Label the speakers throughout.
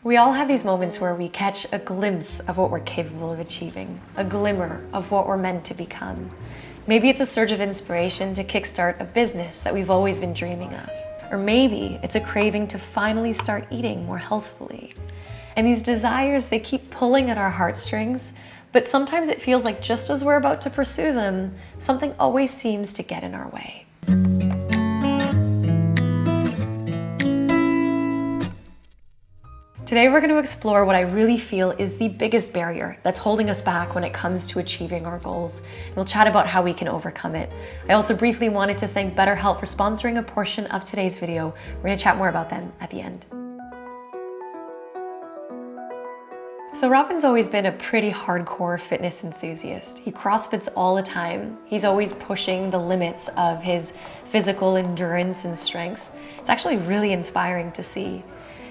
Speaker 1: We all have these moments where we catch a glimpse of what we're capable of achieving, a glimmer of what we're meant to become. Maybe it's a surge of inspiration to kickstart a business that we've always been dreaming of. Or maybe it's a craving to finally start eating more healthfully. And these desires, they keep pulling at our heartstrings, but sometimes it feels like just as we're about to pursue them, something always seems to get in our way. Today we're going to explore what I really feel is the biggest barrier that's holding us back when it comes to achieving our goals. And we'll chat about how we can overcome it. I also briefly wanted to thank BetterHelp for sponsoring a portion of today's video. We're going to chat more about them at the end. So Robin's always been a pretty hardcore fitness enthusiast. He CrossFits all the time. He's always pushing the limits of his physical endurance and strength. It's actually really inspiring to see.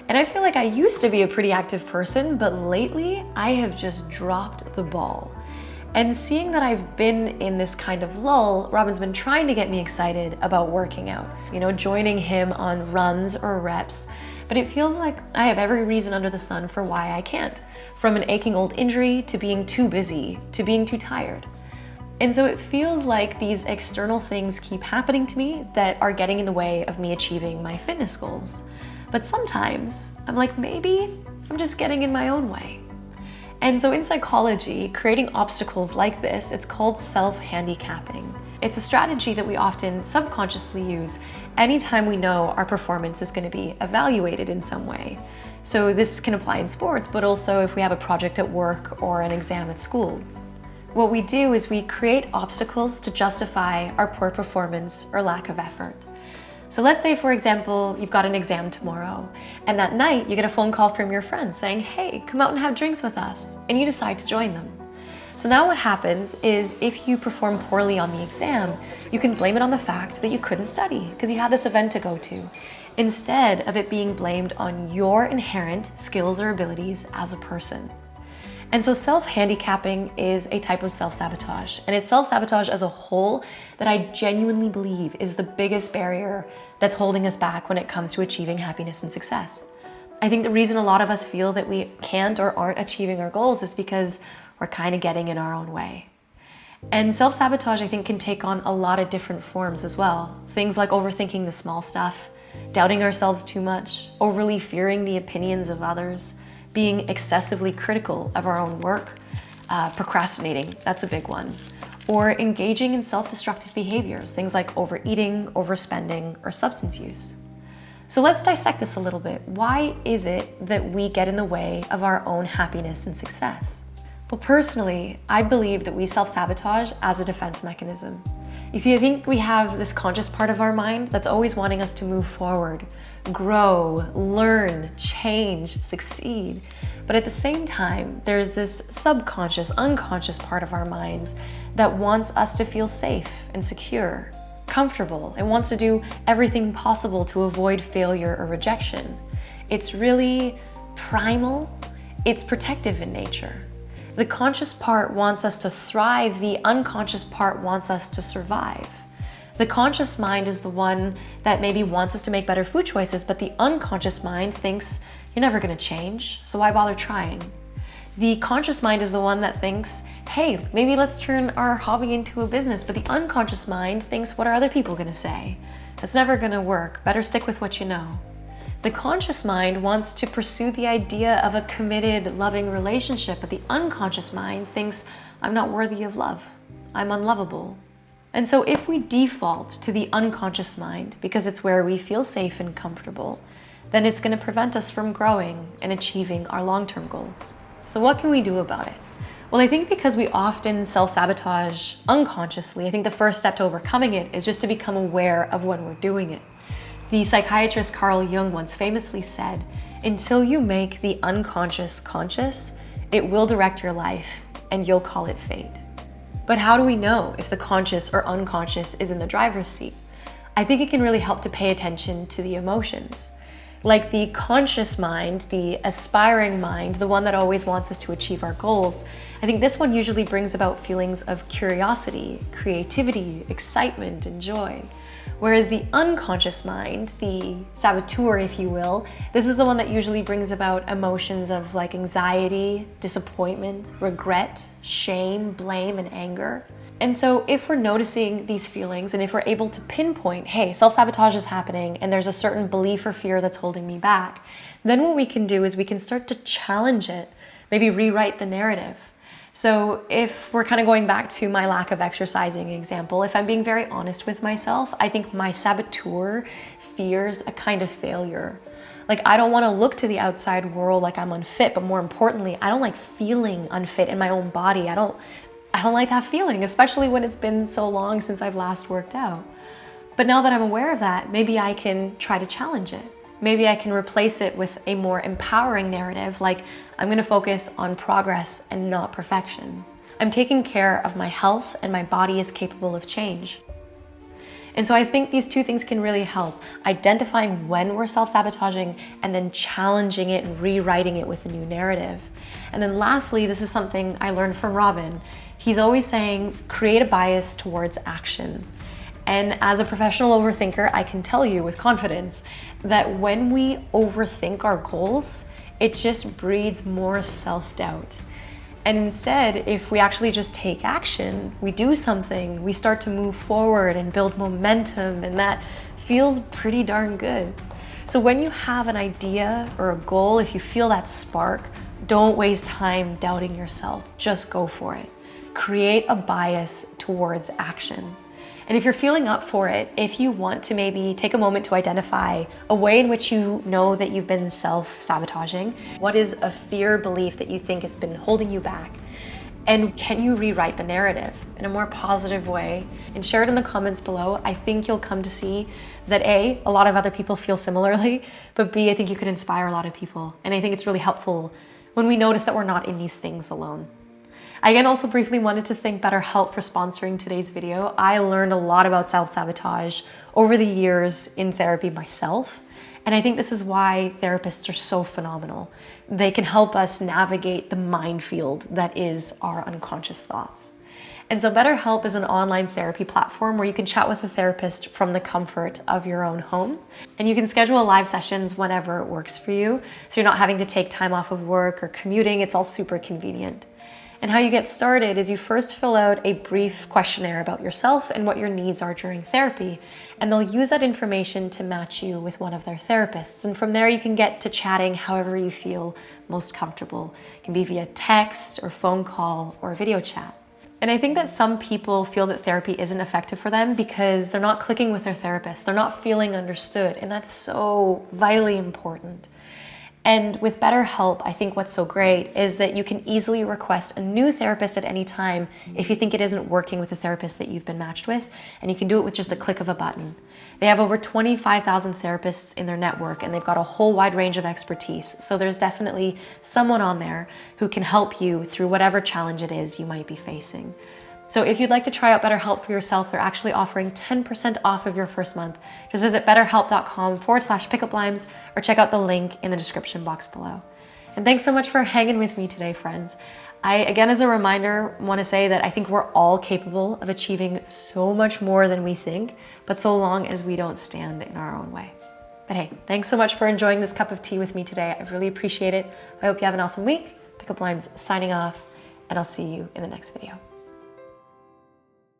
Speaker 1: And I feel like I used to be a pretty active person, but lately I have just dropped the ball. And seeing that I've been in this kind of lull, Robin's been trying to get me excited about working out, joining him on runs or reps. But it feels like I have every reason under the sun for why I can't. From an aching old injury, to being too busy, to being too tired. And so it feels like these external things keep happening to me that are getting in the way of me achieving my fitness goals. But sometimes I'm like, maybe I'm just getting in my own way. And so in psychology, creating obstacles like this, it's called self-handicapping. It's a strategy that we often subconsciously use anytime we know our performance is going to be evaluated in some way. So this can apply in sports, but also if we have a project at work or an exam at school. What we do is we create obstacles to justify our poor performance or lack of effort. So let's say, for example, you've got an exam tomorrow, and that night you get a phone call from your friend saying, hey, come out and have drinks with us, and you decide to join them. So now what happens is if you perform poorly on the exam, you can blame it on the fact that you couldn't study because you had this event to go to, instead of it being blamed on your inherent skills or abilities as a person. And so self-handicapping is a type of self-sabotage, and it's self-sabotage as a whole that I genuinely believe is the biggest barrier that's holding us back when it comes to achieving happiness and success. I think the reason a lot of us feel that we can't or aren't achieving our goals is because we're kind of getting in our own way. And self-sabotage, I think, can take on a lot of different forms as well. Things like overthinking the small stuff, doubting ourselves too much, overly fearing the opinions of others, being excessively critical of our own work, procrastinating, that's a big one, or engaging in self-destructive behaviors, things like overeating, overspending, or substance use. So let's dissect this a little bit. Why is it that we get in the way of our own happiness and success? Well, personally, I believe that we self-sabotage as a defense mechanism. You see, I think we have this conscious part of our mind that's always wanting us to move forward, grow, learn, change, succeed. But at the same time, there's this subconscious, unconscious part of our minds that wants us to feel safe and secure, comfortable, and wants to do everything possible to avoid failure or rejection. It's really primal, it's protective in nature. The conscious part wants us to thrive, the unconscious part wants us to survive. The conscious mind is the one that maybe wants us to make better food choices, but the unconscious mind thinks you're never gonna change, so why bother trying? The conscious mind is the one that thinks, hey, maybe let's turn our hobby into a business, but the unconscious mind thinks, what are other people gonna say? That's never gonna work, better stick with what you know. The conscious mind wants to pursue the idea of a committed, loving relationship, but the unconscious mind thinks, I'm not worthy of love. I'm unlovable. And so if we default to the unconscious mind because it's where we feel safe and comfortable, then it's going to prevent us from growing and achieving our long-term goals. So what can we do about it? Well, I think because we often self-sabotage unconsciously, I think the first step to overcoming it is just to become aware of when we're doing it. The psychiatrist Carl Jung once famously said, until you make the unconscious conscious, it will direct your life and you'll call it fate. But how do we know if the conscious or unconscious is in the driver's seat? I think it can really help to pay attention to the emotions. Like the conscious mind, the aspiring mind, the one that always wants us to achieve our goals, I think this one usually brings about feelings of curiosity, creativity, excitement, and joy. Whereas the unconscious mind, the saboteur, if you will, this is the one that usually brings about emotions of like anxiety, disappointment, regret, shame, blame, and anger. And so if we're noticing these feelings and if we're able to pinpoint, hey, self-sabotage is happening and there's a certain belief or fear that's holding me back, then what we can do is we can start to challenge it, maybe rewrite the narrative. So if we're kind of going back to my lack of exercising example, if I'm being very honest with myself, I think my saboteur fears a kind of failure. Like, I don't want to look to the outside world like I'm unfit, but more importantly, I don't like feeling unfit in my own body. I don't like that feeling, especially when it's been so long since I've last worked out. But now that I'm aware of that, maybe I can try to challenge it. Maybe I can replace it with a more empowering narrative, like I'm going to focus on progress and not perfection. I'm taking care of my health and my body is capable of change. And so I think these two things can really help, identifying when we're self-sabotaging and then challenging it and rewriting it with a new narrative. And then lastly, this is something I learned from Robin. He's always saying, create a bias towards action. And as a professional overthinker, I can tell you with confidence that when we overthink our goals, it just breeds more self-doubt. And instead, if we actually just take action, we do something, we start to move forward and build momentum, and that feels pretty darn good. So when you have an idea or a goal, if you feel that spark, don't waste time doubting yourself, just go for it. Create a bias towards action. And if you're feeling up for it, if you want to maybe take a moment to identify a way in which you know that you've been self-sabotaging, what is a fear belief that you think has been holding you back? And can you rewrite the narrative in a more positive way? And share it in the comments below. I think you'll come to see that A, a lot of other people feel similarly, but B, I think you could inspire a lot of people. And I think it's really helpful when we notice that we're not in these things alone. I again also briefly wanted to thank BetterHelp for sponsoring today's video. I learned a lot about self-sabotage over the years in therapy myself, and I think this is why therapists are so phenomenal. They can help us navigate the minefield that is our unconscious thoughts. And so BetterHelp is an online therapy platform where you can chat with a therapist from the comfort of your own home. And you can schedule live sessions whenever it works for you, so you're not having to take time off of work or commuting. It's all super convenient. And how you get started is you first fill out a brief questionnaire about yourself and what your needs are during therapy, and they'll use that information to match you with one of their therapists. And from there you can get to chatting however you feel most comfortable. It can be via text or phone call or video chat. And I think that some people feel that therapy isn't effective for them because they're not clicking with their therapist, they're not feeling understood, and that's so vitally important. And with BetterHelp, I think what's so great is that you can easily request a new therapist at any time if you think it isn't working with the therapist that you've been matched with, and you can do it with just a click of a button. They have over 25,000 therapists in their network, and they've got a whole wide range of expertise. So there's definitely someone on there who can help you through whatever challenge it is you might be facing. So if you'd like to try out BetterHelp for yourself, they're actually offering 10% off of your first month. Just visit betterhelp.com/pickuplimes or check out the link in the description box below. And thanks so much for hanging with me today, friends. I, again, as a reminder, want to say that I think we're all capable of achieving so much more than we think, but so long as we don't stand in our own way. But hey, thanks so much for enjoying this cup of tea with me today. I really appreciate it. I hope you have an awesome week. Pickup Limes signing off, and I'll see you in the next video.